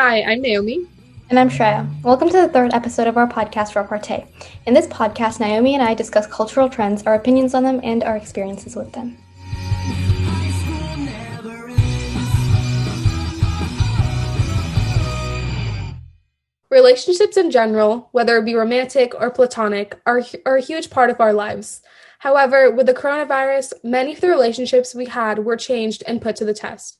Hi, I'm Naomi. And I'm Shreya. Welcome to the third episode of our podcast, Repartee. In this podcast, Naomi and I discuss cultural trends, our opinions on them, and our experiences with them. Relationships in general, whether it be romantic or platonic, are a huge part of our lives. However, with the coronavirus, many of the relationships we had were changed and put to the test.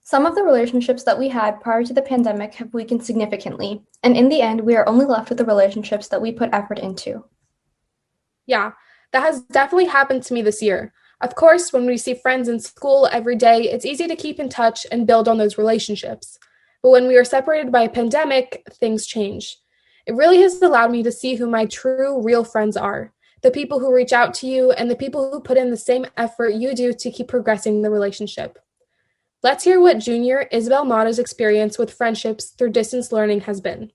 Some of the relationships that we had prior to the pandemic have weakened significantly, and in the end, we are only left with the relationships that we put effort into. Yeah, that has definitely happened to me this year. Of course, when we see friends in school every day, it's easy to keep in touch and build on those relationships. But when we are separated by a pandemic, things change. It really has allowed me to see who my true, real friends are. The people who reach out to you and the people who put in the same effort you do to keep progressing the relationship. Let's hear what junior Isabel Mata's experience with friendships through distance learning has been.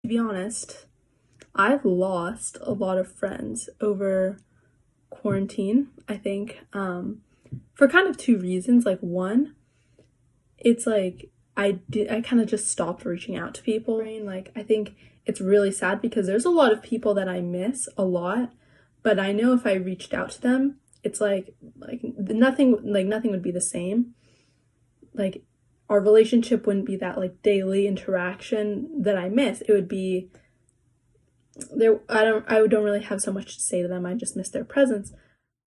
To be honest, I've lost a lot of friends over quarantine, I think, for kind of two reasons. Like, one, it's like I kind of just stopped reaching out to people. Like, I think it's really sad because there's a lot of people that I miss a lot, but I know if I reached out to them, it's like nothing would be the same. Like, our relationship wouldn't be that like daily interaction that I miss. It would be there. I don't really have so much to say to them. I just miss their presence.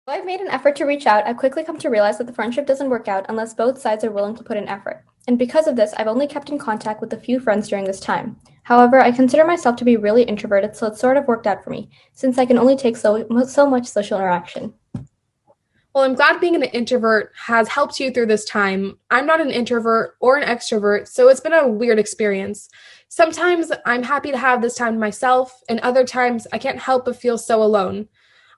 While I've made an effort to reach out, I've quickly come to realize that the friendship doesn't work out unless both sides are willing to put in effort. And because of this, I've only kept in contact with a few friends during this time. However, I consider myself to be really introverted, so it sort of worked out for me, since I can only take so much social interaction. Well, I'm glad being an introvert has helped you through this time. I'm not an introvert or an extrovert, so it's been a weird experience. Sometimes I'm happy to have this time to myself, and other times I can't help but feel so alone.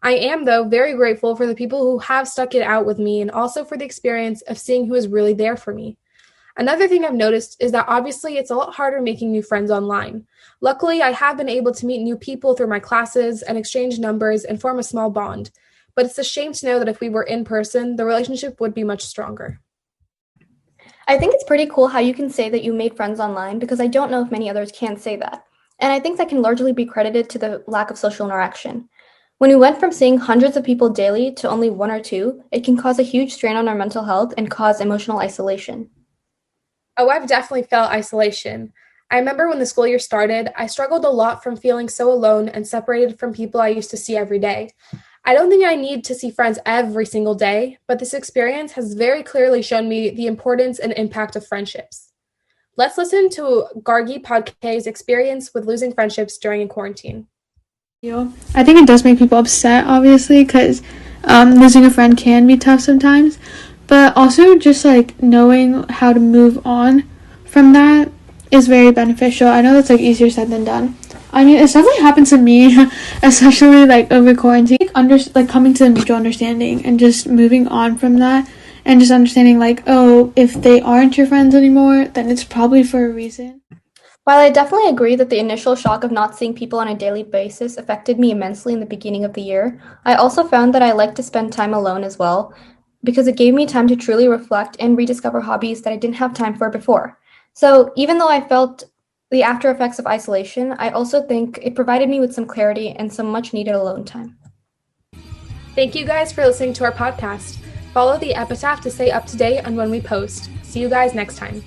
I am, though, very grateful for the people who have stuck it out with me and also for the experience of seeing who is really there for me. Another thing I've noticed is that obviously it's a lot harder making new friends online. Luckily, I have been able to meet new people through my classes and exchange numbers and form a small bond. But it's a shame to know that if we were in person, the relationship would be much stronger. I think it's pretty cool how you can say that you made friends online because I don't know if many others can say that. And I think that can largely be credited to the lack of social interaction. When we went from seeing hundreds of people daily to only one or two, it can cause a huge strain on our mental health and cause emotional isolation. Oh, I've definitely felt isolation. I remember when the school year started, I struggled a lot from feeling so alone and separated from people I used to see every day. I don't think I need to see friends every single day, but this experience has very clearly shown me the importance and impact of friendships. Let's listen to Gargi Podke's experience with losing friendships during a quarantine. I think it does make people upset, obviously, because losing a friend can be tough sometimes, but also just like knowing how to move on from that is very beneficial. I know that's like easier said than done. I mean, it's definitely happened to me, especially like over quarantine, coming to a mutual understanding and just moving on from that and just understanding like, oh, if they aren't your friends anymore, then it's probably for a reason. While I definitely agree that the initial shock of not seeing people on a daily basis affected me immensely in the beginning of the year, I also found that I like to spend time alone as well, because it gave me time to truly reflect and rediscover hobbies that I didn't have time for before. So even though I felt the after effects of isolation, I also think it provided me with some clarity and some much needed alone time. Thank you guys for listening to our podcast. Follow the epitaph to stay up to date on when we post. See you guys next time.